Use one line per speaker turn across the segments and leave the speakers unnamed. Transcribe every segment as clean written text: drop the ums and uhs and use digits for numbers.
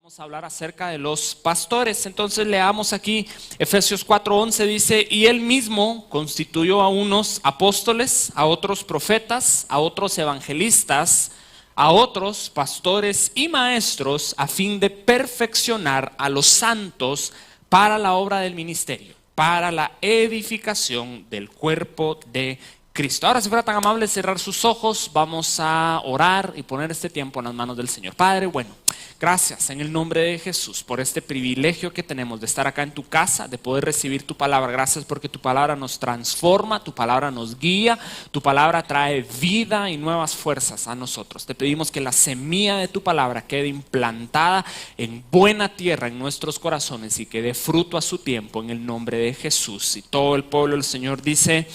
Vamos a hablar acerca de los pastores. Entonces leamos aquí Efesios 4:11, dice: y él mismo constituyó a unos apóstoles, a otros profetas, a otros evangelistas, a otros pastores y maestros, a fin de perfeccionar a los santos para la obra del ministerio, para la edificación del cuerpo de Cristo. Ahora, si fuera tan amable cerrar sus ojos, vamos a orar y poner este tiempo en las manos del Señor. Padre, bueno, gracias en el nombre de Jesús por este privilegio que tenemos de estar acá en tu casa, de poder recibir tu palabra. Gracias porque tu palabra nos transforma, tu palabra nos guía, tu palabra trae vida y nuevas fuerzas a nosotros. Te pedimos que la semilla de tu palabra quede implantada en buena tierra en nuestros corazones y que dé fruto a su tiempo en el nombre de Jesús. Y todo el pueblo del Señor dice: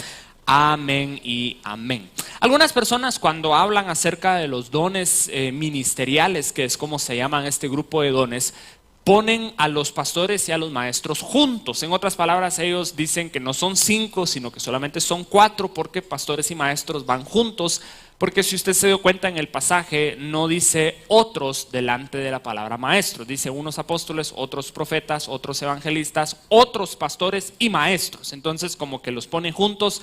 amén y amén. Algunas personas, cuando hablan acerca de los dones ministeriales, que es como se llaman este grupo de dones, ponen a los pastores y a los maestros juntos. En otras palabras, ellos dicen que no son 5, sino que solamente son 4, porque pastores y maestros van juntos. Porque si usted se dio cuenta en el pasaje, no dice otros delante de la palabra maestros, dice unos apóstoles, otros profetas, otros evangelistas, otros pastores y maestros. Entonces, como que los pone juntos.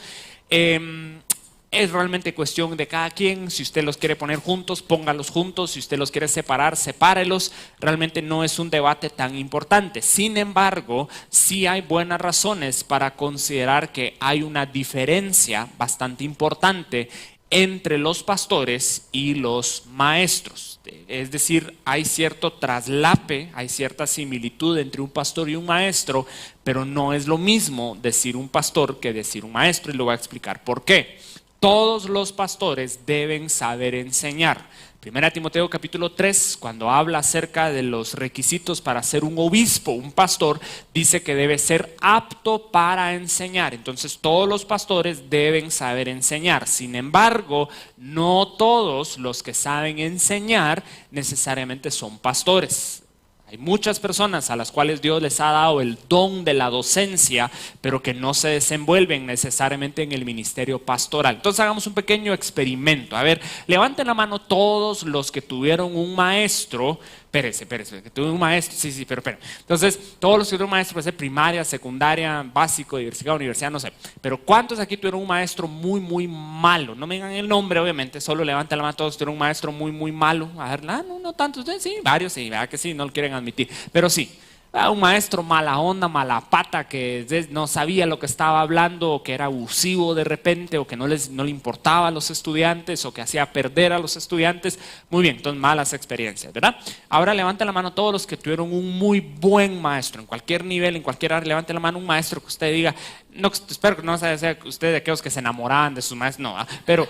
Es realmente cuestión de cada quien. Si usted los quiere poner juntos, póngalos juntos. Si usted los quiere separar, sepárelos. Realmente no es un debate tan importante. Sin embargo, sí hay buenas razones para considerar que hay una diferencia bastante importante entre los pastores y los maestros. Es decir, hay cierto traslape, hay cierta similitud entre un pastor y un maestro, pero no es lo mismo decir un pastor que decir un maestro, y lo voy a explicar por qué. Todos los pastores deben saber enseñar. 1 Timoteo capítulo 3, cuando habla acerca de los requisitos para ser un obispo, un pastor, dice que debe ser apto para enseñar. Entonces todos los pastores deben saber enseñar. Sin embargo, no todos los que saben enseñar necesariamente son pastores. Hay muchas personas a las cuales Dios les ha dado el don de la docencia, pero que no se desenvuelven necesariamente en el ministerio pastoral. Entonces hagamos un pequeño experimento. A ver, levanten la mano todos los que tuvieron un maestro. Espérese, que tuve un maestro, sí, pero. Entonces, todos los que tuvieron un maestro, puede ser primaria, secundaria, básico, universidad, no sé. Pero ¿cuántos aquí tuvieron un maestro muy, muy malo? No me digan el nombre, obviamente, solo levanten la mano todos que tuvieron un maestro muy, muy malo. A ver, no tantos, sí, varios, sí, verdad que sí, no lo quieren admitir, pero sí. Un maestro mala onda, mala pata, que no sabía lo que estaba hablando, o que era abusivo de repente, o que no le importaba a los estudiantes, o que hacía perder a los estudiantes. Muy bien, entonces malas experiencias, ¿verdad? Ahora levanten la mano todos los que tuvieron un muy buen maestro, en cualquier nivel, en cualquier área. Levanten la mano un maestro que usted diga, no, espero que no sea usted de aquellos que se enamoraban de sus maestros, no, pero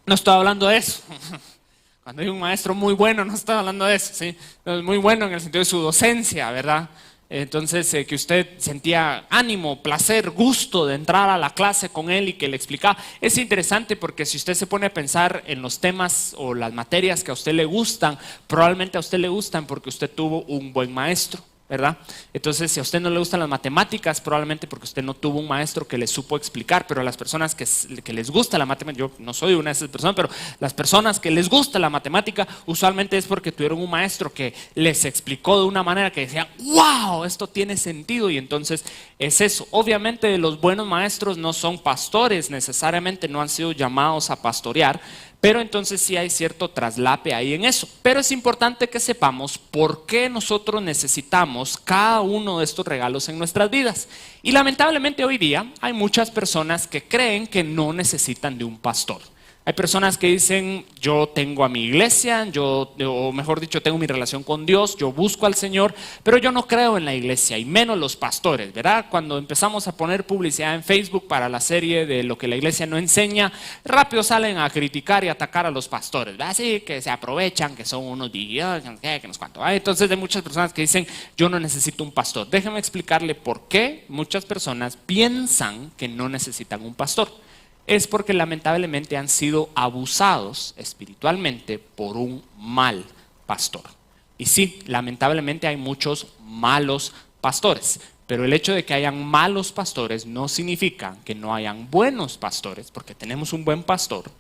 no estoy hablando de eso. Cuando hay un maestro muy bueno, no estoy hablando de eso, ¿sí? Muy bueno en el sentido de su docencia, ¿verdad? Entonces, que usted sentía ánimo, placer, gusto de entrar a la clase con él y que le explicaba. Es interesante porque si usted se pone a pensar en los temas o las materias que a usted le gustan, probablemente a usted le gustan porque usted tuvo un buen maestro, ¿verdad? Entonces, si a usted no le gustan las matemáticas, probablemente porque usted no tuvo un maestro que le supo explicar. Pero a las personas que les gusta la matemática, yo no soy una de esas personas, pero las personas que les gusta la matemática usualmente es porque tuvieron un maestro que les explicó de una manera que decía, wow, esto tiene sentido. Y entonces es eso. Obviamente los buenos maestros no son pastores, necesariamente no han sido llamados a pastorear, pero entonces sí hay cierto traslape ahí en eso. Pero es importante que sepamos por qué nosotros necesitamos cada uno de estos regalos en nuestras vidas. Y lamentablemente hoy día hay muchas personas que creen que no necesitan de un pastor. Hay personas que dicen, yo tengo a mi iglesia, o mejor dicho, tengo mi relación con Dios, yo busco al Señor, pero yo no creo en la iglesia, y menos los pastores, ¿verdad? Cuando empezamos a poner publicidad en Facebook para la serie de lo que la iglesia no enseña, rápido salen a criticar y atacar a los pastores, ¿verdad? Así que se aprovechan, que son unos dios, que no sé cuánto. Entonces hay muchas personas que dicen, yo no necesito un pastor. Déjenme explicarle por qué muchas personas piensan que no necesitan un pastor. Es porque lamentablemente han sido abusados espiritualmente por un mal pastor. Y sí, lamentablemente hay muchos malos pastores, pero el hecho de que hayan malos pastores no significa que no hayan buenos pastores, porque tenemos un buen pastor,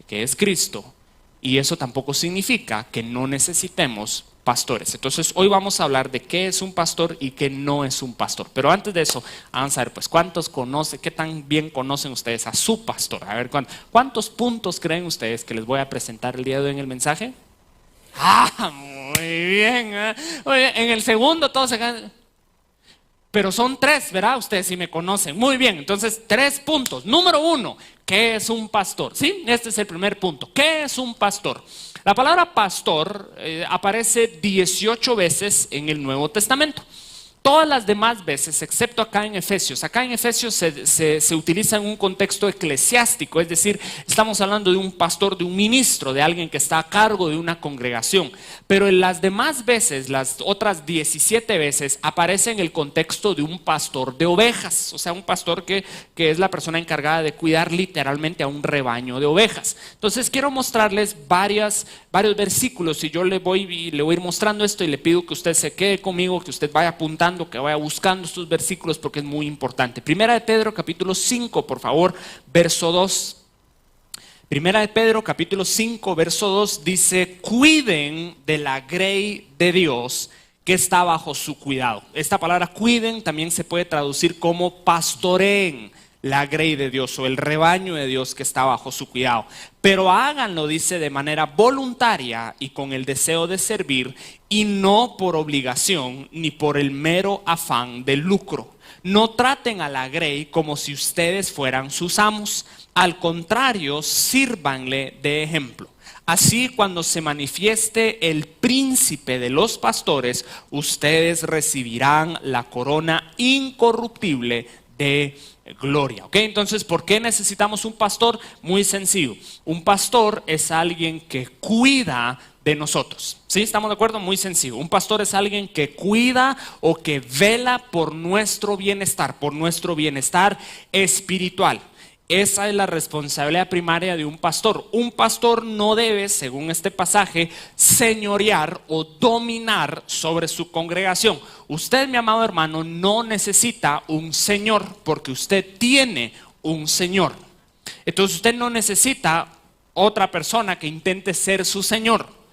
que es Cristo, y eso tampoco significa que no necesitemos pastores. Entonces hoy vamos a hablar de qué es un pastor y qué no es un pastor. Pero antes de eso, vamos a ver pues cuántos conocen, qué tan bien conocen ustedes a su pastor. A ver, ¿cuántos puntos creen ustedes que les voy a presentar el día de hoy en el mensaje? Muy bien, ¿eh? Oye, en el segundo todos se ganan. Pero son 3, ¿verdad? Ustedes sí me conocen. Muy bien, entonces 3 puntos. Número 1, ¿qué es un pastor? ¿Sí? Este es el primer punto. ¿Qué es un pastor? La palabra pastor aparece 18 veces en el Nuevo Testamento. Todas las demás veces, excepto acá en Efesios se utiliza en un contexto eclesiástico, es decir, estamos hablando de un pastor, de un ministro, de alguien que está a cargo de una congregación. Pero en las demás veces, las otras 17 veces, aparece en el contexto de un pastor de ovejas, o sea, un pastor que es la persona encargada de cuidar literalmente a un rebaño de ovejas. Entonces quiero mostrarles varios versículos y yo le voy a ir mostrando esto y le pido que usted se quede conmigo, que usted vaya apuntando, que vaya buscando estos versículos porque es muy importante. Primera de Pedro capítulo 5, por favor, verso 2. Primera de Pedro capítulo 5, verso 2 dice: cuiden de la grey de Dios que está bajo su cuidado. Esta palabra cuiden también se puede traducir como pastoreen la grey de Dios o el rebaño de Dios que está bajo su cuidado. Pero háganlo, dice, de manera voluntaria y con el deseo de servir y no por obligación ni por el mero afán de lucro. No traten a la grey como si ustedes fueran sus amos. Al contrario, sírvanle de ejemplo. Así, cuando se manifieste el príncipe de los pastores, ustedes recibirán la corona incorruptible de gloria. ¿Ok? Entonces, ¿por qué necesitamos un pastor? Muy sencillo. Un pastor es alguien que cuida de nosotros. ¿Sí? ¿Estamos de acuerdo? Muy sencillo. Un pastor es alguien que cuida o que vela por nuestro bienestar espiritual. Esa es la responsabilidad primaria de un pastor. Un pastor no debe, según este pasaje, señorear o dominar sobre su congregación. Usted, mi amado hermano, no necesita un señor porque usted tiene un señor. Entonces usted no necesita otra persona que intente ser su señor.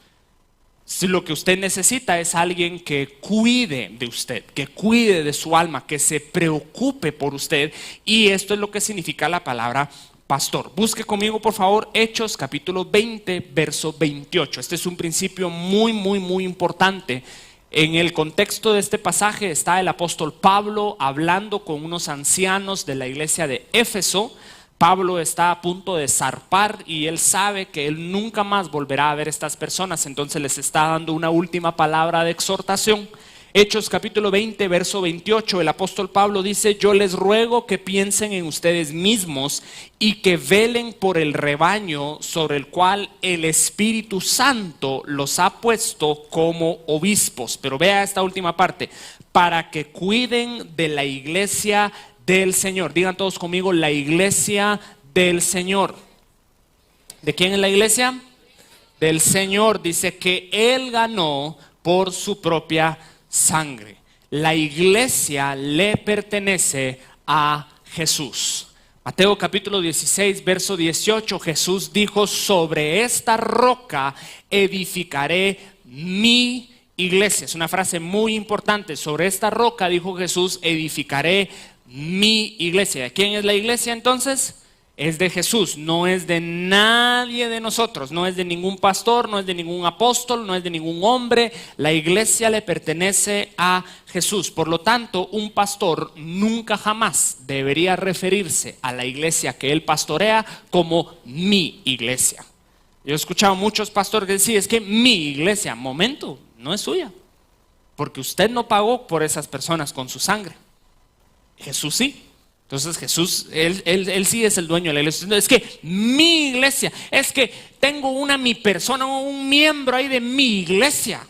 Si lo que usted necesita es alguien que cuide de usted, que cuide de su alma, que se preocupe por usted. Y esto es lo que significa la palabra pastor. Busque conmigo, por favor, Hechos capítulo 20, verso 28. Este es un principio muy importante. En el contexto de este pasaje está el apóstol Pablo hablando con unos ancianos de la iglesia de Éfeso. Pablo está a punto de zarpar y él sabe que él nunca más volverá a ver a estas personas, entonces les está dando una última palabra de exhortación. Hechos capítulo 20, verso 28, el apóstol Pablo dice: yo les ruego que piensen en ustedes mismos y que velen por el rebaño sobre el cual el Espíritu Santo los ha puesto como obispos. Pero vea esta última parte: para que cuiden de la iglesia del Señor. Digan todos conmigo: la iglesia del Señor. ¿De quién es la iglesia? Del Señor. Dice que Él ganó por su propia sangre. La iglesia le pertenece a Jesús. Mateo capítulo 16, verso 18, Jesús dijo: sobre esta roca edificaré mi iglesia. Es una frase muy importante. Sobre esta roca, dijo Jesús, edificaré mi iglesia. ¿Quién es la iglesia entonces? Es de Jesús, no es de nadie de nosotros, no es de ningún pastor, no es de ningún apóstol, no es de ningún hombre. La iglesia le pertenece a Jesús. Por lo tanto, un pastor nunca jamás debería referirse a la iglesia que él pastorea como mi iglesia. Yo he escuchado muchos pastores que decían: es que mi iglesia, momento, no es suya, porque usted no pagó por esas personas con su sangre. Jesús sí. Entonces Jesús, él sí es el dueño de la iglesia. Es que mi iglesia, es que tengo mi persona, un miembro ahí de mi iglesia.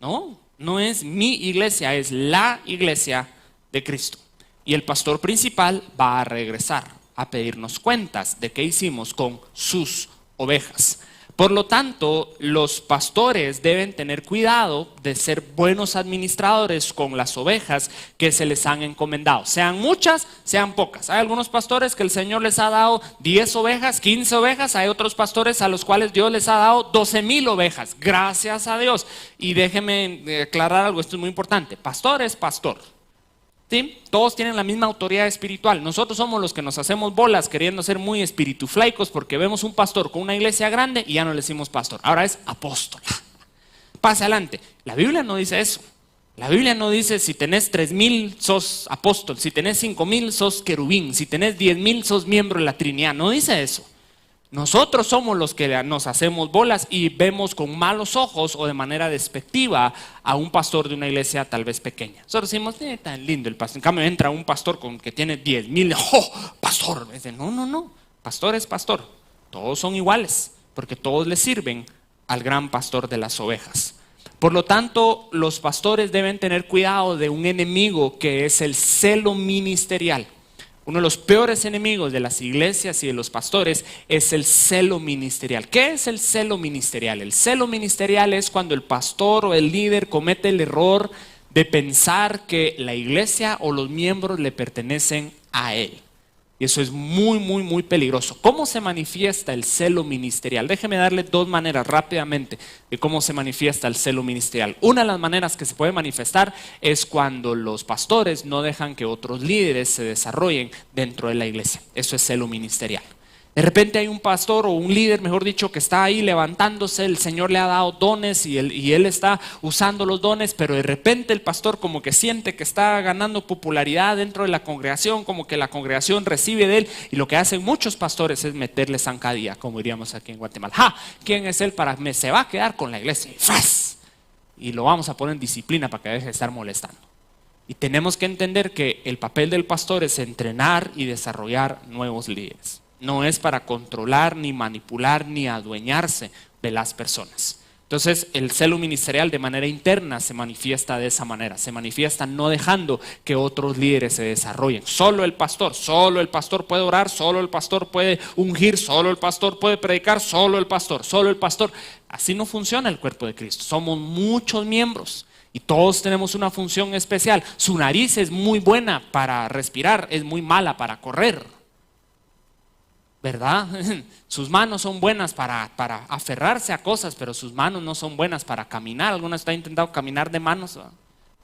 No, no es mi iglesia, es la iglesia de Cristo. Y el pastor principal va a regresar a pedirnos cuentas de qué hicimos con sus ovejas. Por lo tanto, los pastores deben tener cuidado de ser buenos administradores con las ovejas que se les han encomendado. Sean muchas, sean pocas. Hay algunos pastores que el Señor les ha dado 10 ovejas, 15 ovejas. Hay otros pastores a los cuales Dios les ha dado 12,000 ovejas. Gracias a Dios. Y déjenme aclarar algo, esto es muy importante. Pastor es pastor. ¿Sí? Todos tienen la misma autoridad espiritual. Nosotros somos los que nos hacemos bolas queriendo ser muy espirituflaicos porque vemos un pastor con una iglesia grande y ya no le decimos pastor. Ahora es apóstol. Pase adelante. La Biblia no dice eso. La Biblia no dice si tenés 3,000 sos apóstol, si tenés 5,000 sos querubín, si tenés 10,000 sos miembro de la Trinidad. No dice eso. Nosotros somos los que nos hacemos bolas y vemos con malos ojos o de manera despectiva a un pastor de una iglesia tal vez pequeña. Nosotros decimos, tan lindo el pastor. En cambio entra un pastor que tiene 10,000, ¡oh, pastor! Dice, no, pastor es pastor. Todos son iguales, porque todos le sirven al gran pastor de las ovejas. Por lo tanto, los pastores deben tener cuidado de un enemigo que es el celo ministerial. Uno de los peores enemigos de las iglesias y de los pastores es el celo ministerial. ¿Qué es el celo ministerial? El celo ministerial es cuando el pastor o el líder comete el error de pensar que la iglesia o los miembros le pertenecen a él. Y eso es muy, muy, muy peligroso. ¿Cómo se manifiesta el celo ministerial? Déjeme darle dos maneras rápidamente de cómo se manifiesta el celo ministerial. Una de las maneras que se puede manifestar es cuando los pastores no dejan que otros líderes se desarrollen dentro de la iglesia. Eso es celo ministerial. De repente hay un pastor o un líder, mejor dicho, que está ahí levantándose, el Señor le ha dado dones y él está usando los dones, pero de repente el pastor como que siente que está ganando popularidad dentro de la congregación, como que la congregación recibe de él, y lo que hacen muchos pastores es meterle zancadilla, como diríamos aquí en Guatemala. ¡Ja! ¿Quién es él para se va a quedar con la iglesia? ¡Fras! Y lo vamos a poner en disciplina para que deje de estar molestando. Y tenemos que entender que el papel del pastor es entrenar y desarrollar nuevos líderes. No es para controlar, ni manipular, ni adueñarse de las personas. Entonces, el celo ministerial de manera interna se manifiesta de esa manera. Se manifiesta no dejando que otros líderes se desarrollen. Solo el pastor puede orar, solo el pastor puede ungir, solo el pastor puede predicar, solo el pastor. Así no funciona el cuerpo de Cristo. Somos muchos miembros. Y todos tenemos una función especial. Su nariz es muy buena para respirar, es muy mala para correr. ¿Verdad? Sus manos son buenas para aferrarse a cosas, pero sus manos no son buenas para caminar. ¿Alguna vez ha intentado caminar de manos?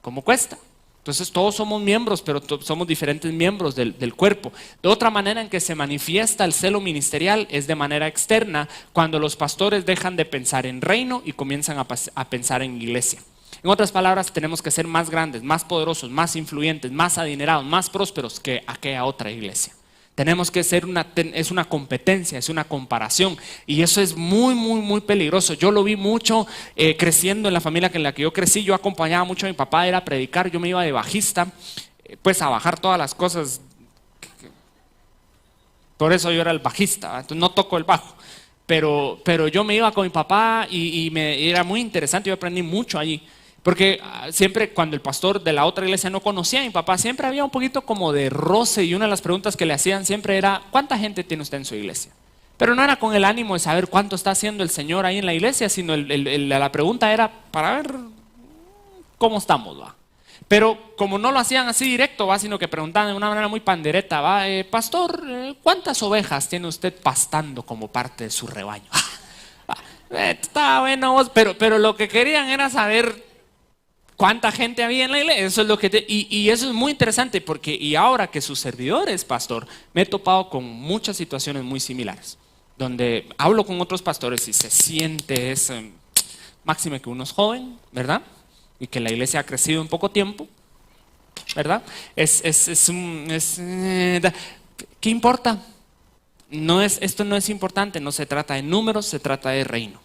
¿Cómo cuesta? Entonces todos somos miembros, pero somos diferentes miembros del cuerpo. De otra manera en que se manifiesta el celo ministerial es de manera externa, cuando los pastores dejan de pensar en reino y comienzan a pensar en iglesia. En otras palabras, tenemos que ser más grandes, más poderosos, más influyentes, más adinerados, más prósperos que aquella otra iglesia. Tenemos que ser es una competencia, es una comparación, y eso es muy, muy, muy peligroso. Yo lo vi mucho creciendo en la familia en la que yo crecí. Yo acompañaba mucho a mi papá a ir a predicar. Yo me iba de bajista, pues a bajar todas las cosas. Por eso yo era el bajista, entonces no toco el bajo. Pero yo me iba con mi papá y era muy interesante. Yo aprendí mucho allí. Porque siempre cuando el pastor de la otra iglesia no conocía a mi papá, siempre había un poquito como de roce, y una de las preguntas que le hacían siempre era: ¿cuánta gente tiene usted en su iglesia? Pero no era con el ánimo de saber cuánto está haciendo el Señor ahí en la iglesia, sino la pregunta era para ver cómo estamos, ¿va? Pero como no lo hacían así directo, ¿va? Sino que preguntaban de una manera muy pandereta, ¿va? Pastor, ¿cuántas ovejas tiene usted pastando como parte de su rebaño? Está bueno vos, pero lo que querían era saber ¿cuánta gente había en la iglesia? Eso es lo que y eso es muy interesante, porque y ahora que su servidor es pastor, me he topado con muchas situaciones muy similares, donde hablo con otros pastores y se siente máxime que uno es joven, ¿verdad? Y que la iglesia ha crecido en poco tiempo, ¿verdad? ¿Qué importa? Esto no es importante, no se trata de números, se trata de reino.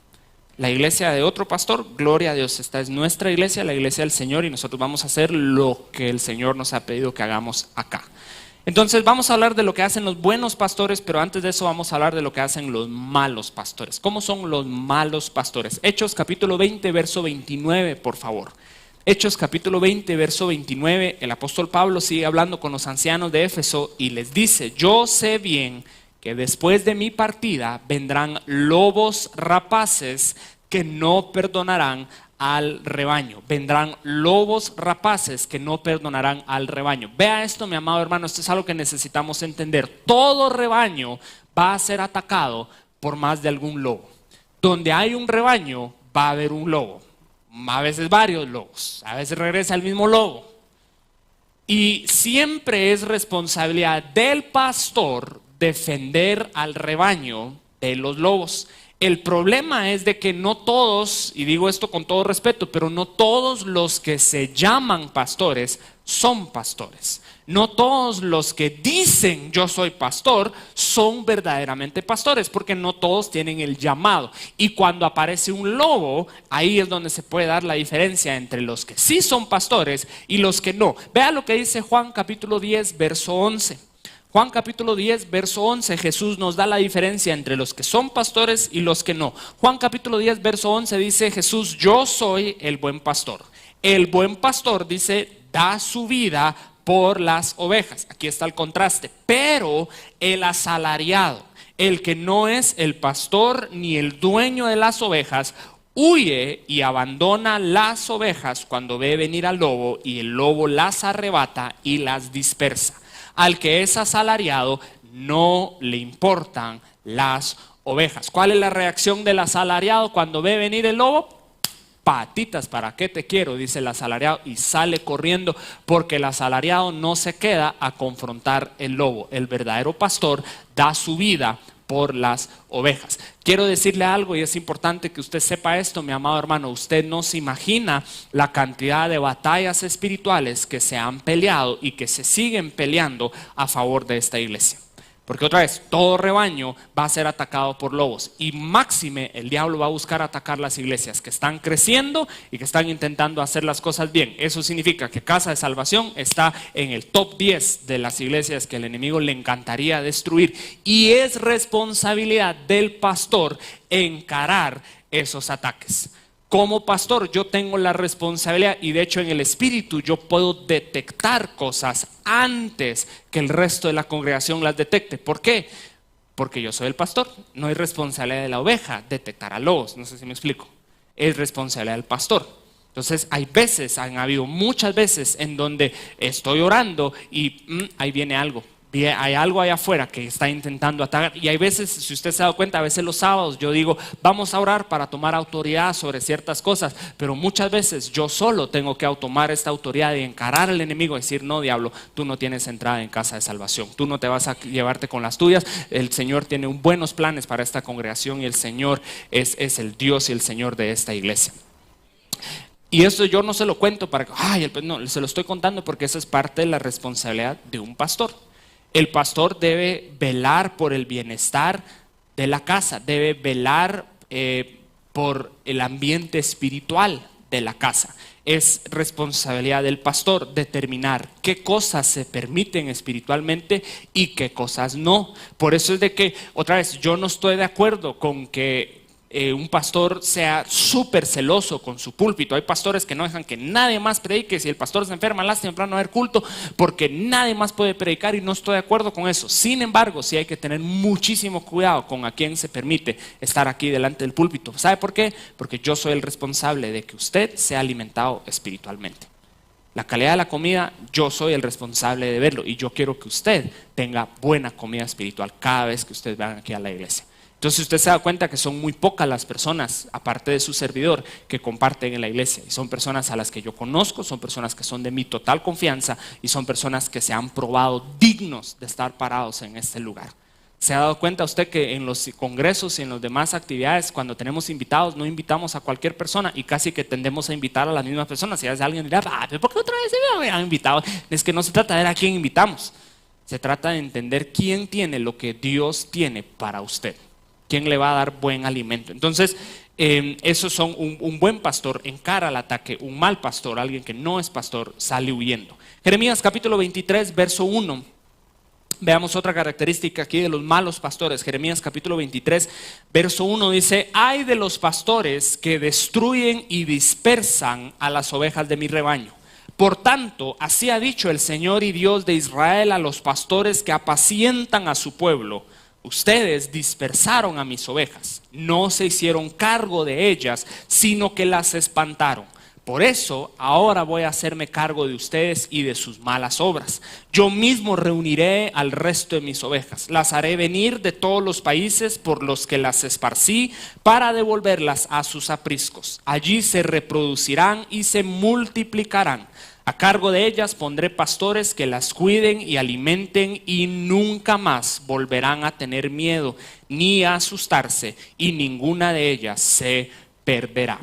La iglesia de otro pastor, gloria a Dios, esta es nuestra iglesia, la iglesia del Señor, y nosotros vamos a hacer lo que el Señor nos ha pedido que hagamos acá. Entonces vamos a hablar de lo que hacen los buenos pastores, pero antes de eso vamos a hablar de lo que hacen los malos pastores. ¿Cómo son los malos pastores? Hechos capítulo 20, verso 29, por favor. Hechos capítulo 20, verso 29, el apóstol Pablo sigue hablando con los ancianos de Éfeso y les dice: yo sé bien que después de mi partida vendrán lobos rapaces que no perdonarán al rebaño. Vendrán lobos rapaces que no perdonarán al rebaño. Vea esto, mi amado hermano, esto es algo que necesitamos entender. Todo rebaño va a ser atacado por más de algún lobo. Donde hay un rebaño va a haber un lobo, a veces varios lobos, a veces regresa el mismo lobo. Y siempre es responsabilidad del pastor defender al rebaño de los lobos. El problema es de que no todos, y digo esto con todo respeto, pero no todos los que se llaman pastores son pastores. No todos los que dicen yo soy pastor son verdaderamente pastores, porque no todos tienen el llamado. Y cuando aparece un lobo, ahí es donde se puede dar la diferencia entre los que sí son pastores y los que no. Vea lo que dice Juan capítulo 10, verso 11. Juan capítulo 10, verso 11, Jesús nos da la diferencia entre los que son pastores y los que no. Juan capítulo 10, verso 11 dice Jesús: yo soy el buen pastor. El buen pastor, dice, da su vida por las ovejas. Aquí está el contraste. Pero el asalariado, el que no es el pastor ni el dueño de las ovejas, huye y abandona las ovejas cuando ve venir al lobo, y el lobo las arrebata y las dispersa. Al que es asalariado no le importan las ovejas. ¿Cuál es la reacción del asalariado cuando ve venir el lobo? Patitas, ¿para qué te quiero?, dice el asalariado, y sale corriendo, porque el asalariado no se queda a confrontar el lobo. El verdadero pastor da su vida por las ovejas. Quiero decirle algo, y es importante que usted sepa esto, mi amado hermano. Usted no se imagina la cantidad de batallas espirituales que se han peleado y que se siguen peleando a favor de esta iglesia. Porque otra vez, todo rebaño va a ser atacado por lobos, y máxime el diablo va a buscar atacar las iglesias que están creciendo y que están intentando hacer las cosas bien. Eso significa que Casa de Salvación está en el top 10 de las iglesias que el enemigo le encantaría destruir, y es responsabilidad del pastor encarar esos ataques. Como pastor yo tengo la responsabilidad, y de hecho en el espíritu yo puedo detectar cosas antes que el resto de la congregación las detecte. ¿Por qué? Porque yo soy el pastor. No es responsabilidad de la oveja detectar a lobos, no sé si me explico. Es responsabilidad del pastor. Entonces han habido muchas veces en donde estoy orando y ahí viene algo. Hay algo allá afuera que está intentando atacar. Y hay veces, si usted se ha dado cuenta, a veces los sábados yo digo, vamos a orar para tomar autoridad sobre ciertas cosas, pero muchas veces yo solo tengo que tomar esta autoridad y encarar al enemigo y decir: no, diablo, tú no tienes entrada en Casa de Salvación, tú no te vas a llevarte con las tuyas. El Señor tiene buenos planes para esta congregación, y el Señor es el Dios y el Señor de esta iglesia. Y eso yo no se lo cuento para que, no, se lo estoy contando porque eso es parte de la responsabilidad de un pastor. El pastor debe velar por el bienestar de la casa, debe velar por el ambiente espiritual de la casa. Es responsabilidad del pastor determinar qué cosas se permiten espiritualmente y qué cosas no. Por eso es de que, otra vez, yo no estoy de acuerdo con que un pastor sea súper celoso con su púlpito. Hay pastores que no dejan que nadie más predique. Si el pastor se enferma, lástima, no va a haber culto porque nadie más puede predicar, y no estoy de acuerdo con eso. Sin embargo, sí hay que tener muchísimo cuidado con a quién se permite estar aquí delante del púlpito. ¿Sabe por qué? Porque yo soy el responsable de que usted sea alimentado espiritualmente. La calidad de la comida, yo soy el responsable de verlo, y yo quiero que usted tenga buena comida espiritual cada vez que usted venga aquí a la iglesia. Entonces usted se da cuenta que son muy pocas las personas, aparte de su servidor, que comparten en la iglesia, y son personas a las que yo conozco, son personas que son de mi total confianza, y son personas que se han probado dignos de estar parados en este lugar. ¿Se ha dado cuenta usted que en los congresos y en las demás actividades, cuando tenemos invitados, no invitamos a cualquier persona, y casi que tendemos a invitar a las mismas personas? Si alguien dirá, ¿por qué otra vez se me han invitado? Es que no se trata de ver a quién invitamos, se trata de entender quién tiene lo que Dios tiene para usted, quién le va a dar buen alimento. Entonces, esos son un buen pastor encara el ataque. Un mal pastor, alguien que no es pastor, sale huyendo. Jeremías capítulo 23, verso 1. Veamos otra característica aquí de los malos pastores. Jeremías capítulo 23, verso 1 dice: ay de los pastores que destruyen y dispersan a las ovejas de mi rebaño. Por tanto, así ha dicho el Señor y Dios de Israel a los pastores que apacientan a su pueblo: Ustedes dispersaron a mis ovejas, no se hicieron cargo de ellas, sino que las espantaron. Por eso ahora voy a hacerme cargo de ustedes y de sus malas obras. Yo mismo reuniré al resto de mis ovejas, las haré venir de todos los países por los que las esparcí para devolverlas a sus apriscos. Allí se reproducirán y se multiplicarán. A cargo de ellas pondré pastores que las cuiden y alimenten, y nunca más volverán a tener miedo ni a asustarse, y ninguna de ellas se perderá.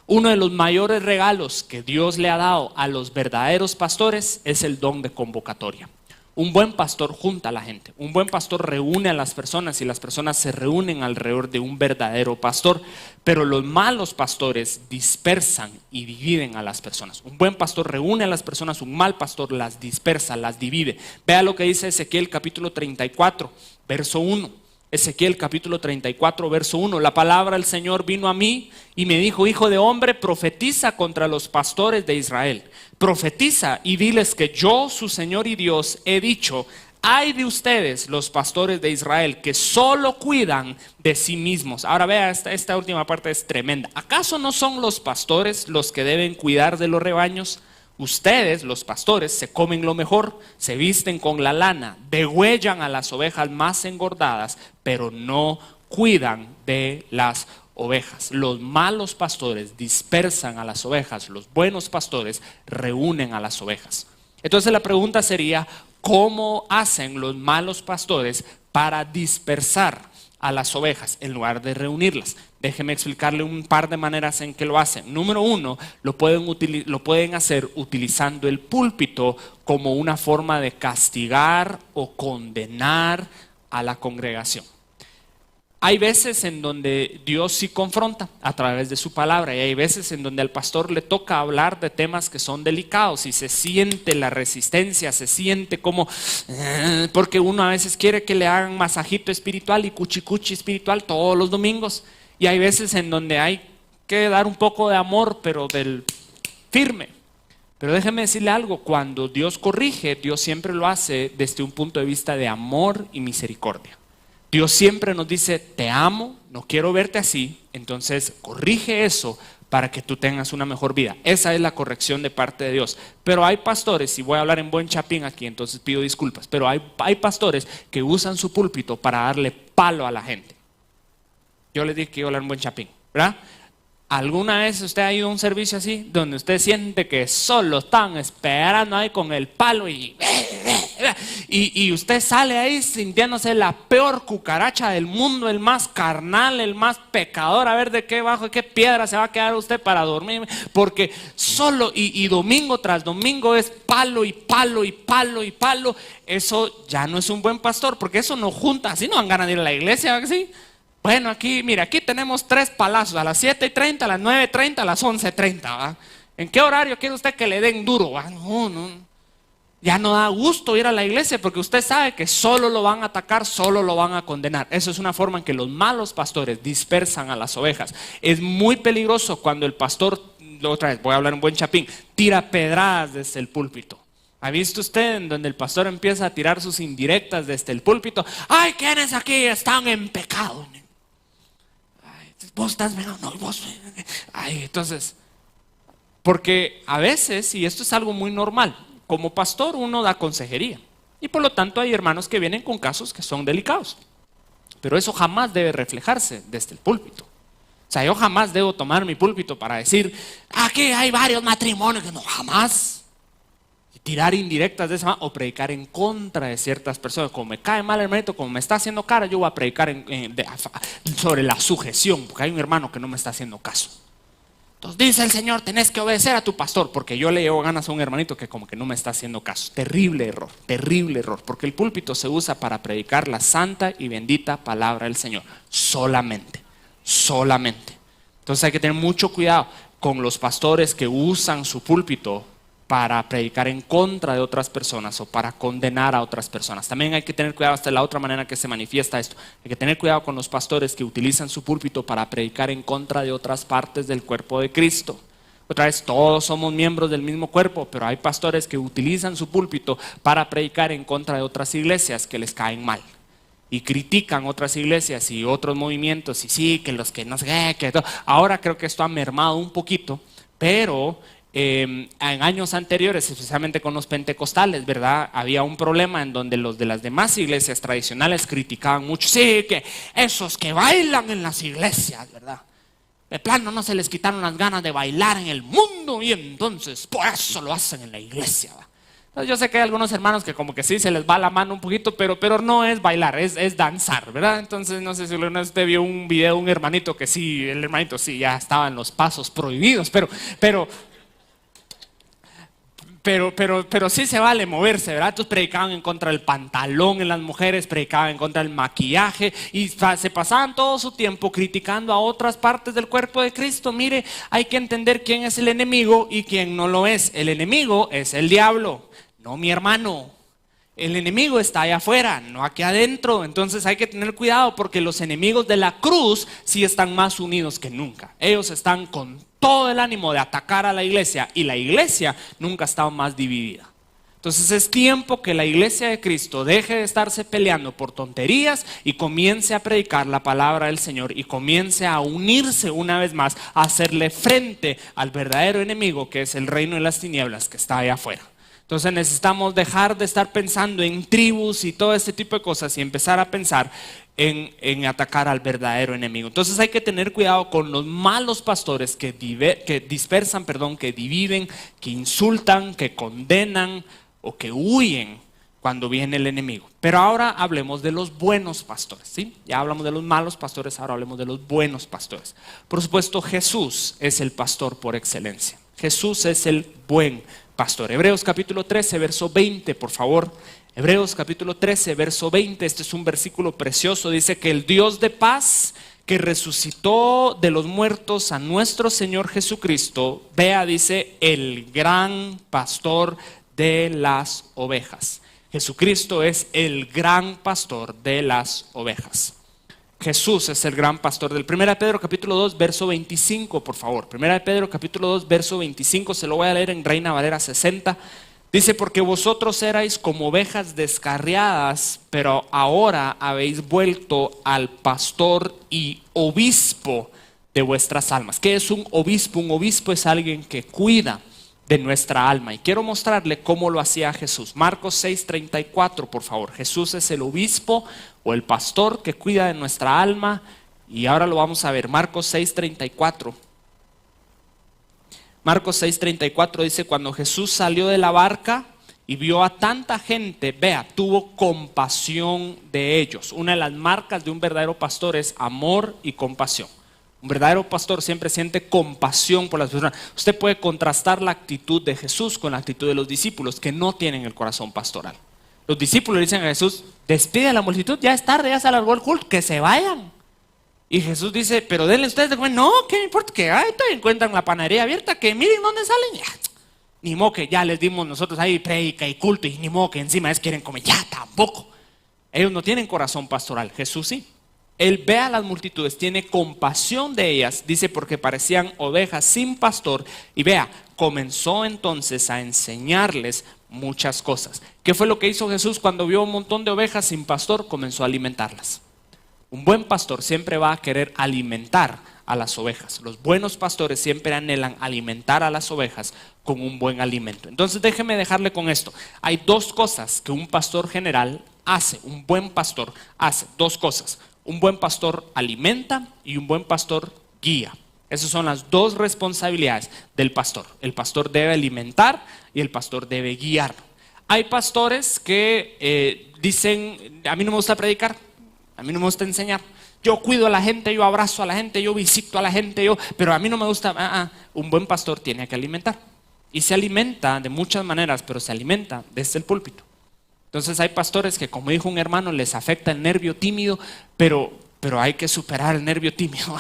Uno de los mayores regalos que Dios le ha dado a los verdaderos pastores es el don de convocatoria. Un buen pastor junta a la gente, un buen pastor reúne a las personas y las personas se reúnen alrededor de un verdadero pastor. Pero los malos pastores dispersan y dividen a las personas. Un buen pastor reúne a las personas, un mal pastor las dispersa, las divide. Vea lo que dice Ezequiel capítulo 34, verso 1. Ezequiel capítulo 34, verso 1. La palabra del Señor vino a mí y me dijo: hijo de hombre, profetiza contra los pastores de Israel. Profetiza y diles que yo, su Señor y Dios, he dicho: ay de ustedes, los pastores de Israel, que solo cuidan de sí mismos. Ahora vea, esta última parte es tremenda. ¿Acaso no son los pastores los que deben cuidar de los rebaños? Ustedes, los pastores, se comen lo mejor, se visten con la lana, degüellan a las ovejas más engordadas, pero no cuidan de las ovejas. Los malos pastores dispersan a las ovejas, los buenos pastores reúnen a las ovejas. Entonces la pregunta sería: ¿cómo hacen los malos pastores para dispersar a las ovejas en lugar de reunirlas? Déjeme explicarle un par de maneras en que lo hacen. Número uno, lo pueden hacer utilizando el púlpito como una forma de castigar o condenar a la congregación. Hay veces en donde Dios sí confronta a través de su palabra, y hay veces en donde al pastor le toca hablar de temas que son delicados y se siente la resistencia, se siente como porque uno a veces quiere que le hagan masajito espiritual y cuchicuchi espiritual todos los domingos, y hay veces en donde hay que dar un poco de amor, pero del firme. Pero déjeme decirle algo: cuando Dios corrige, Dios siempre lo hace desde un punto de vista de amor y misericordia. Dios siempre nos dice: te amo, no quiero verte así, entonces corrige eso para que tú tengas una mejor vida. Esa es la corrección de parte de Dios. Pero hay pastores, y voy a hablar en buen chapín aquí, entonces pido disculpas, pero hay pastores que usan su púlpito para darle palo a la gente. Yo les dije que iba a hablar en buen chapín, ¿verdad? ¿Alguna vez usted ha ido a un servicio así, donde usted siente que solo están esperando ahí con el palo y usted sale ahí sintiéndose la peor cucaracha del mundo, el más carnal, el más pecador? A ver de qué piedra se va a quedar usted para dormir, porque solo y domingo tras domingo es palo y palo y palo y palo. Eso ya no es un buen pastor, porque eso no junta. Así no dan ganas de ir a la iglesia, ¿verdad que sí? Bueno, aquí, mira, aquí tenemos 3 palazos: a las 7:30, a las 9:30, a las 11:30, ¿va? ¿En qué horario quiere usted que le den duro? ¿Va? No. Ya no da gusto ir a la iglesia, porque usted sabe que solo lo van a atacar, solo lo van a condenar. Eso es una forma en que los malos pastores dispersan a las ovejas. Es muy peligroso cuando el pastor, otra vez voy a hablar en buen chapín, tira pedradas desde el púlpito. ¿Ha visto usted en donde el pastor empieza a tirar sus indirectas desde el púlpito? ¡Ay, quiénes aquí están en pecado! Vos estás venga, no, vos. Ay, entonces, porque a veces, y esto es algo muy normal, como pastor uno da consejería, y por lo tanto hay hermanos que vienen con casos que son delicados, pero eso jamás debe reflejarse desde el púlpito. O sea, yo jamás debo tomar mi púlpito para decir: aquí hay varios matrimonios. No, jamás. Tirar indirectas de esa manera, o predicar en contra de ciertas personas. Como me cae mal el hermanito, como me está haciendo cara, yo voy a predicar sobre la sujeción, porque hay un hermano que no me está haciendo caso. Entonces dice el Señor: tenés que obedecer a tu pastor, porque yo le llevo ganas a un hermanito que como que no me está haciendo caso. Terrible error, porque el púlpito se usa para predicar la santa y bendita palabra del Señor, solamente. Entonces hay que tener mucho cuidado con los pastores que usan su púlpito para predicar en contra de otras personas o para condenar a otras personas. También hay que tener cuidado, hasta la otra manera que se manifiesta esto, hay que tener cuidado con los pastores que utilizan su púlpito para predicar en contra de otras partes del cuerpo de Cristo. Otra vez, todos somos miembros del mismo cuerpo, pero hay pastores que utilizan su púlpito para predicar en contra de otras iglesias que les caen mal. y critican otras iglesias y otros movimientos, y sí, que los que no sé qué, que todo. Ahora creo que esto ha mermado un poquito, pero en años anteriores, especialmente con los pentecostales, ¿verdad? Había un problema en donde los de las demás iglesias tradicionales criticaban mucho, sí, que esos que bailan en las iglesias, ¿verdad? De plano no se les quitaron las ganas de bailar en el mundo y entonces por eso lo hacen en la iglesia, ¿verdad? Entonces yo sé que hay algunos hermanos que como que sí se les va la mano un poquito, pero no es bailar, es danzar, ¿verdad? Entonces no sé si usted vio un video de un hermanito que sí, el hermanito sí ya estaba en los pasos prohibidos, pero sí se vale moverse, ¿verdad? Entonces predicaban en contra del pantalón en las mujeres, predicaban en contra del maquillaje y se pasaban todo su tiempo criticando a otras partes del cuerpo de Cristo. Mire, hay que entender quién es el enemigo y quién no lo es. El enemigo es el diablo, no mi hermano. El enemigo está allá afuera, no aquí adentro. Entonces hay que tener cuidado porque los enemigos de la cruz sí están más unidos que nunca. Ellos están con todo el ánimo de atacar a la iglesia y la iglesia nunca ha estado más dividida. Entonces es tiempo que la iglesia de Cristo deje de estarse peleando por tonterías y comience a predicar la palabra del Señor y comience a unirse una vez más, a hacerle frente al verdadero enemigo que es el reino de las tinieblas que está allá afuera. Entonces necesitamos dejar de estar pensando en tribus y todo este tipo de cosas y empezar a pensar en atacar al verdadero enemigo. Entonces hay que tener cuidado con los malos pastores que dispersan, que dividen, que insultan, que condenan o que huyen cuando viene el enemigo. Pero ahora hablemos de los buenos pastores, ¿sí? Ya hablamos de los malos pastores, ahora hablemos de los buenos pastores. Por supuesto, Jesús es el pastor por excelencia. Jesús es el buen pastor. Hebreos capítulo 13, verso 20, por favor. Hebreos capítulo 13, verso 20. Este es un versículo precioso. Dice que el Dios de paz, que resucitó de los muertos a nuestro Señor Jesucristo, vea, dice, el gran pastor de las ovejas. Jesucristo es el gran pastor de las ovejas. Jesús es el gran pastor. Del 1 Pedro capítulo 2 verso 25, por favor. 1 Pedro capítulo 2 verso 25, se lo voy a leer en Reina Valera 60. Dice, porque vosotros erais como ovejas descarriadas, pero ahora habéis vuelto al pastor y obispo de vuestras almas. ¿Qué es un obispo? Un obispo es alguien que cuida de nuestra alma. Y quiero mostrarle cómo lo hacía Jesús. Marcos 6:34, por favor. Jesús es el obispo o el pastor que cuida de nuestra alma. Y ahora lo vamos a ver. Marcos 6:34. Marcos 6:34 dice, cuando Jesús salió de la barca y vio a tanta gente, vea, tuvo compasión de ellos. Una de las marcas de un verdadero pastor es amor y compasión. Un verdadero pastor siempre siente compasión por las personas. Usted puede contrastar la actitud de Jesús con la actitud de los discípulos que no tienen el corazón pastoral. Los discípulos le dicen a Jesús, despide a la multitud, ya es tarde, ya se alargó el culto, que se vayan. Y Jesús dice, pero denle ustedes de comer. No, ¿qué me importa? Que ahí encuentran la panadería abierta, que miren dónde salen. Ya, ni modo que ya les dimos nosotros ahí predica y culto, y ni modo que encima ellos quieren comer. Ya tampoco. Ellos no tienen corazón pastoral, Jesús sí. Él ve a las multitudes, tiene compasión de ellas, dice, porque parecían ovejas sin pastor. Y vea, comenzó entonces a enseñarles muchas cosas. ¿Qué fue lo que hizo Jesús cuando vio un montón de ovejas sin pastor? Comenzó a alimentarlas. Un buen pastor siempre va a querer alimentar a las ovejas. Los buenos pastores siempre anhelan alimentar a las ovejas con un buen alimento. Entonces déjeme dejarle con esto. Hay dos cosas que un pastor general hace, un buen pastor hace, dos cosas. Un buen pastor alimenta y un buen pastor guía. Esas son las dos responsabilidades del pastor. El pastor debe alimentar y el pastor debe guiar. Hay pastores que dicen, a mí no me gusta predicar, a mí no me gusta enseñar. Yo cuido a la gente, yo abrazo a la gente, yo visito a la gente, pero a mí no me gusta. Un buen pastor tiene que alimentar. Y se alimenta de muchas maneras, pero se alimenta desde el púlpito. Entonces hay pastores que, como dijo un hermano, les afecta el nervio tímido, pero hay que superar el nervio tímido.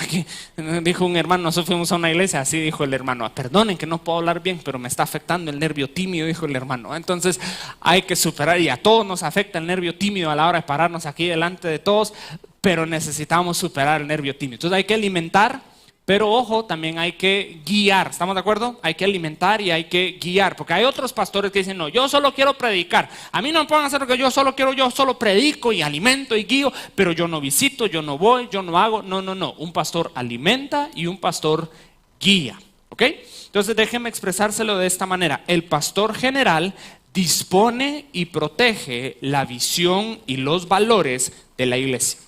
Dijo un hermano, nosotros fuimos a una iglesia, así dijo el hermano, perdonen que no puedo hablar bien, pero me está afectando el nervio tímido, dijo el hermano. Entonces hay que superar, y a todos nos afecta el nervio tímido a la hora de pararnos aquí delante de todos, pero necesitamos superar el nervio tímido. Entonces hay que alimentar, Pero ojo, también hay que guiar, ¿estamos de acuerdo? Hay que alimentar y hay que guiar, porque hay otros pastores que dicen, no, yo solo quiero predicar, a mí no me pueden hacer lo que yo solo quiero, yo solo predico y alimento y guío, pero yo no visito, yo no voy, yo no hago, no, un pastor alimenta y un pastor guía, ¿ok? Entonces déjenme expresárselo de esta manera, el pastor general dispone y protege la visión y los valores de la iglesia.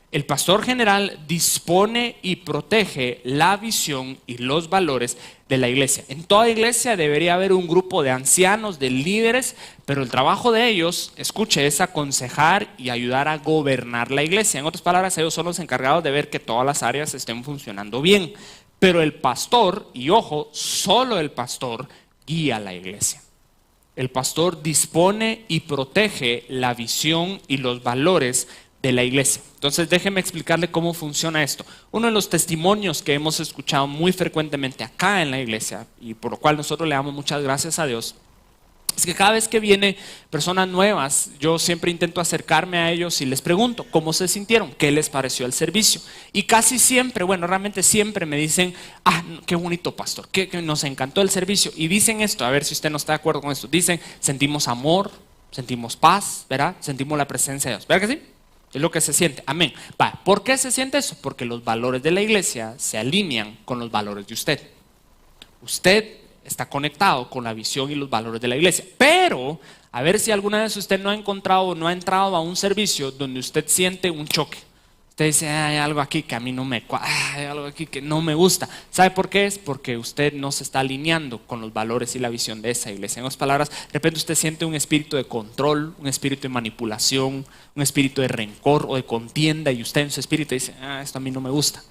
El pastor general dispone y protege la visión y los valores de la iglesia. En toda iglesia debería haber un grupo de ancianos, de líderes, pero el trabajo de ellos, escuche, es aconsejar y ayudar a gobernar la iglesia. En otras palabras, ellos son los encargados de ver que todas las áreas estén funcionando bien. Pero el pastor, y ojo, solo el pastor guía la iglesia. El pastor dispone y protege la visión y los valores de la iglesia. Entonces déjenme explicarle cómo funciona esto. Uno de los testimonios que hemos escuchado muy frecuentemente acá en la iglesia, y por lo cual nosotros le damos muchas gracias a Dios, es que cada vez que vienen personas nuevas, yo siempre intento acercarme a ellos y les pregunto cómo se sintieron, qué les pareció el servicio. Y casi siempre, bueno, realmente siempre me dicen, qué bonito pastor, que nos encantó el servicio. Y dicen esto, a ver si usted no está de acuerdo con esto, dicen, sentimos amor, sentimos paz, ¿verdad? Sentimos la presencia de Dios, ¿verdad que sí? Es lo que se siente, amén. ¿Por qué se siente eso? Porque los valores de la iglesia se alinean con los valores de usted. Usted está conectado con la visión y los valores de la iglesia. Pero, a ver si alguna vez usted no ha encontrado o no ha entrado a un servicio donde usted siente un choque. Usted dice, hay algo aquí que a mí no me cuadra, hay algo aquí que no me gusta. ¿Sabe por qué es? Porque usted no se está alineando con los valores y la visión de esa iglesia. En otras palabras, de repente usted siente un espíritu de control, un espíritu de manipulación, un espíritu de rencor o de contienda, y usted en su espíritu dice, esto a mí no me gusta.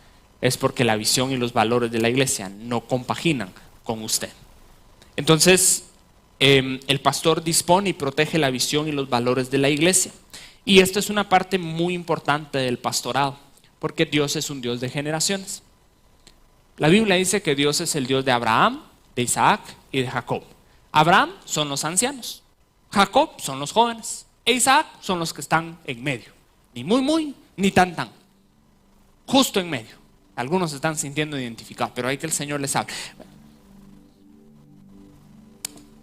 Es porque la visión y los valores de la iglesia no compaginan con usted. Entonces, el pastor dispone y protege la visión y los valores de la iglesia. Y esto es una parte muy importante del pastorado, porque Dios es un Dios de generaciones. La Biblia dice que Dios es el Dios de Abraham, de Isaac y de Jacob. Abraham son los ancianos, Jacob son los jóvenes, e Isaac son los que están en medio. Ni muy, ni tan, justo en medio. Algunos se están sintiendo identificados, pero hay que el Señor les hable.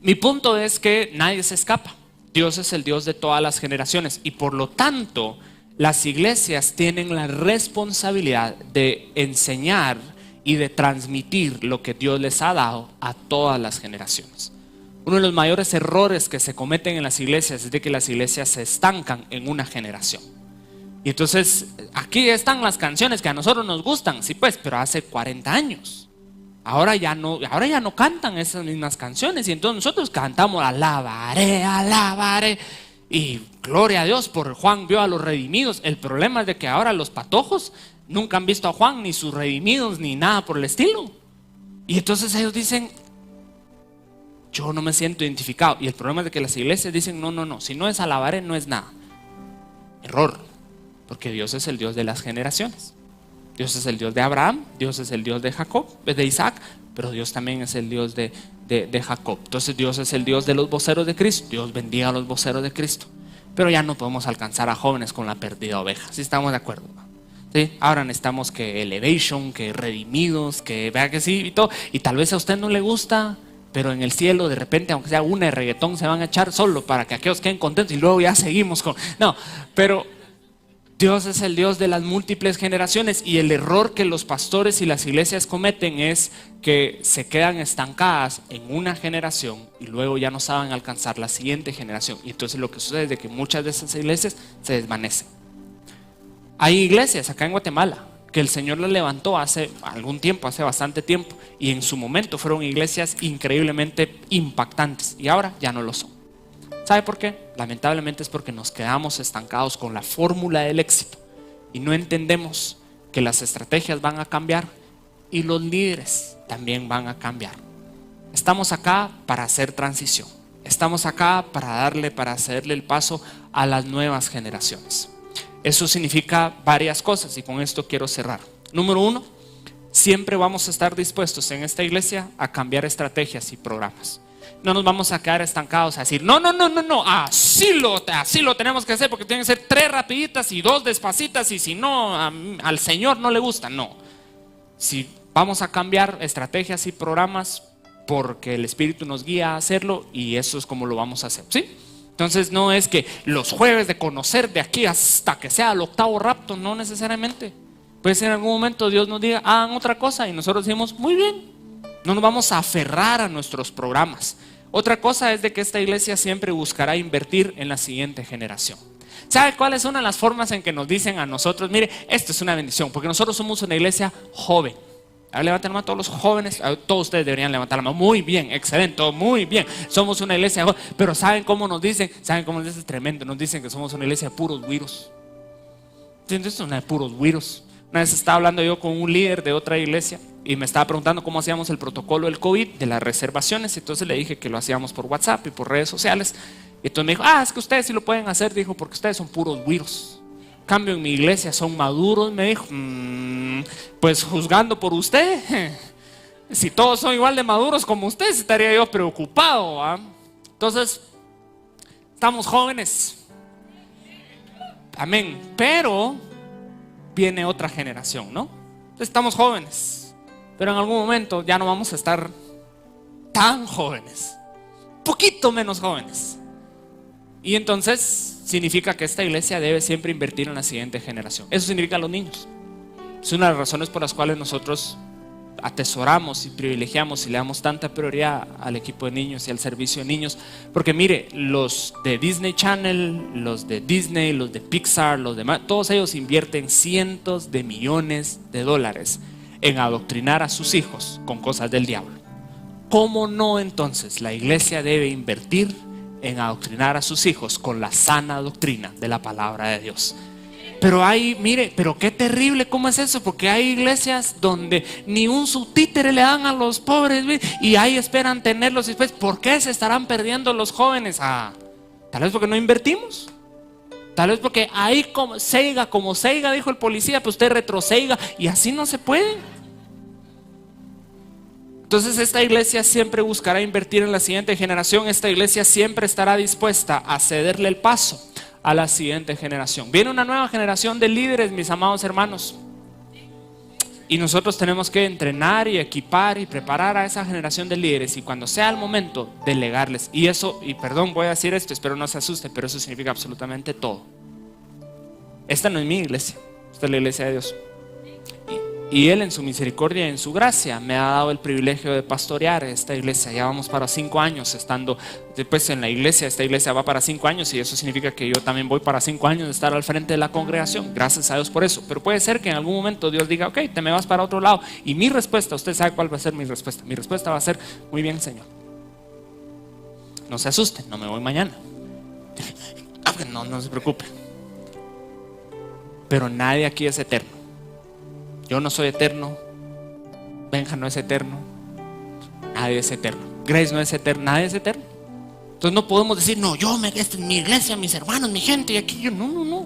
Mi punto es que nadie se escapa. Dios es el Dios de todas las generaciones y por lo tanto las iglesias tienen la responsabilidad de enseñar y de transmitir lo que Dios les ha dado a todas las generaciones. Uno de los mayores errores que se cometen en las iglesias es de que las iglesias se estancan en una generación. Y entonces aquí están las canciones que a nosotros nos gustan, sí pues, pero hace 40 años. Ahora ya no cantan esas mismas canciones y entonces nosotros cantamos alabaré y gloria a Dios por Juan vio a los redimidos. El problema es de que ahora los patojos nunca han visto a Juan ni sus redimidos ni nada por el estilo. Y entonces ellos dicen, yo no me siento identificado. Y el problema es de que las iglesias dicen, no, si no es alabaré no es nada. Error, porque Dios es el Dios de las generaciones. Dios es el Dios de Abraham, Dios es el Dios de Jacob, de Isaac, pero Dios también es el Dios de Jacob. Entonces Dios es el Dios de los voceros de Cristo. Dios bendiga a los voceros de Cristo. Pero ya no podemos alcanzar a jóvenes con la perdida oveja. ¿Sí estamos de acuerdo? ¿Sí? Ahora necesitamos que elevation, que redimidos, que vea que sí y todo. Y tal vez a usted no le gusta, pero en el cielo de repente, aunque sea una de reggaetón, se van a echar solo para que aquellos queden contentos y luego ya seguimos con... No, pero... Dios es el Dios de las múltiples generaciones y el error que los pastores y las iglesias cometen es que se quedan estancadas en una generación y luego ya no saben alcanzar la siguiente generación. Y entonces lo que sucede es de que muchas de esas iglesias se desvanecen. Hay iglesias acá en Guatemala que el Señor las levantó hace algún tiempo, hace bastante tiempo, y en su momento fueron iglesias increíblemente impactantes y ahora ya no lo son. ¿Sabe por qué? Lamentablemente es porque nos quedamos estancados con la fórmula del éxito y no entendemos que las estrategias van a cambiar y los líderes también van a cambiar. Estamos acá para hacer transición. Estamos acá para hacerle el paso a las nuevas generaciones. Eso significa varias cosas y con esto quiero cerrar. Número 1, siempre vamos a estar dispuestos en esta iglesia a cambiar estrategias y programas. No nos vamos a quedar estancados a decir, no, así lo tenemos que hacer porque tienen que ser 3 rapiditas y 2 despacitas y si no, al Señor no le gusta. No, si Vamos a cambiar estrategias y programas porque el Espíritu nos guía a hacerlo y eso es como lo vamos a hacer, ¿sí? Entonces no es que los jueves de conocer de aquí hasta que sea el octavo rapto, no necesariamente. Puede ser en algún momento Dios nos diga, hagan otra cosa y nosotros decimos, muy bien. No nos vamos a aferrar a nuestros programas. Otra cosa es de que esta iglesia siempre buscará invertir en la siguiente generación. ¿Sabe cuál es una de las formas en que nos dicen a nosotros? Mire, esto es una bendición porque nosotros somos una iglesia joven. A ver, levanten la mano todos los jóvenes. Todos ustedes deberían levantar la mano. Muy bien, excelente, muy bien. Somos una iglesia joven. Pero ¿saben cómo nos dicen? ¿Saben cómo nos dicen? Es tremendo. Nos dicen que somos una iglesia de puros güiros. ¿Entiendes? Una de puros güiros. Una vez estaba hablando yo con un líder de otra iglesia y me estaba preguntando cómo hacíamos el protocolo del COVID, de las reservaciones. Entonces le dije que lo hacíamos por WhatsApp y por redes sociales. Y entonces me dijo, es que ustedes sí lo pueden hacer. Dijo, porque ustedes son puros güiros. Cambio en mi iglesia son maduros. Me dijo, pues juzgando por usted, si todos son igual de maduros como usted, estaría yo preocupado, ¿va? Entonces, estamos jóvenes, amén, pero viene otra generación, ¿no? Entonces, estamos jóvenes, pero en algún momento ya no vamos a estar tan jóvenes, poquito menos jóvenes. Y entonces significa que esta iglesia debe siempre invertir en la siguiente generación. Eso significa los niños. Es una de las razones por las cuales nosotros atesoramos y privilegiamos y le damos tanta prioridad al equipo de niños y al servicio de niños. Porque mire, los de Disney Channel, los de Disney, los de Pixar, los demás, todos ellos invierten cientos de millones de dólares en adoctrinar a sus hijos con cosas del diablo. ¿Cómo no entonces la iglesia debe invertir en adoctrinar a sus hijos con la sana doctrina de la palabra de Dios? Pero mire, pero qué terrible, ¿cómo es eso? Porque hay iglesias donde ni un subtítere le dan a los pobres, ¿ves? Y ahí esperan tenerlos y después, ¿por qué se estarán perdiendo los jóvenes? Tal vez porque no invertimos. Tal vez porque ahí como Seiga, dijo el policía, pues usted retroceiga y así no se puede. Entonces esta iglesia siempre buscará invertir en la siguiente generación. Esta iglesia siempre estará dispuesta a cederle el paso a la siguiente generación. Viene una nueva generación de líderes, mis amados hermanos, y nosotros tenemos que entrenar y equipar y preparar a esa generación de líderes, y cuando sea el momento, delegarles. Y eso, y perdón, voy a decir esto, espero no se asuste, pero eso significa absolutamente todo. Esta no es mi iglesia, esta es la iglesia de Dios. Y Él en su misericordia y en su gracia me ha dado el privilegio de pastorear esta iglesia. Ya vamos para 5 años estando después en la iglesia. Esta iglesia va para 5 años y eso significa que yo también voy para 5 años de estar al frente de la congregación. Gracias a Dios por eso. Pero puede ser que en algún momento Dios diga, ok, te me vas para otro lado. Y mi respuesta, usted sabe cuál va a ser mi respuesta. Mi respuesta va a ser, muy bien, Señor. No se asusten, no me voy mañana. No se preocupe. Pero nadie aquí es eterno. Yo no soy eterno, Benja no es eterno, nadie es eterno, Grace no es eterna, nadie es eterno. Entonces no podemos decir, no, esta es mi iglesia, mis hermanos, mi gente, y aquí yo, no.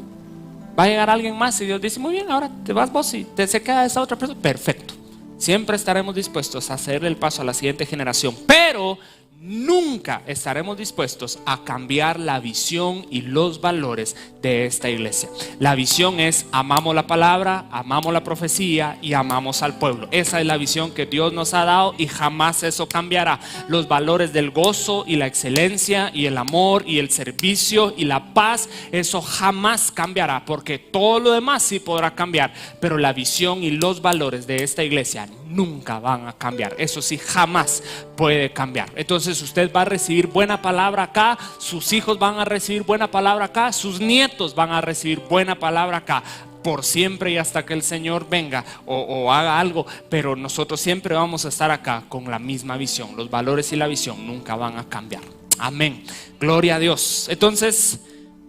Va a llegar alguien más y Dios dice, muy bien, ahora te vas vos y se queda esa otra persona. Perfecto, siempre estaremos dispuestos a hacerle el paso a la siguiente generación, pero nunca estaremos dispuestos a cambiar la visión y los valores de esta iglesia. La visión es: amamos la palabra, amamos la profecía y amamos al pueblo. Esa es la visión que Dios nos ha dado y jamás eso cambiará. Los valores del gozo y la excelencia y el amor y el servicio y la paz, eso jamás cambiará, porque todo lo demás sí podrá cambiar, pero la visión y los valores de esta iglesia nunca van a cambiar. Eso sí, jamás puede cambiar. Entonces usted va a recibir buena palabra acá, sus hijos van a recibir buena palabra acá, sus nietos van a recibir buena palabra acá, por siempre y hasta que el Señor venga o haga algo. Pero nosotros siempre vamos a estar acá con la misma visión. Los valores y la visión nunca van a cambiar. Amén, gloria a Dios. Entonces,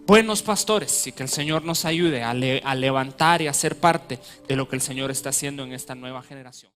buenos pastores, y que el Señor nos ayude a levantar y a ser parte de lo que el Señor está haciendo en esta nueva generación.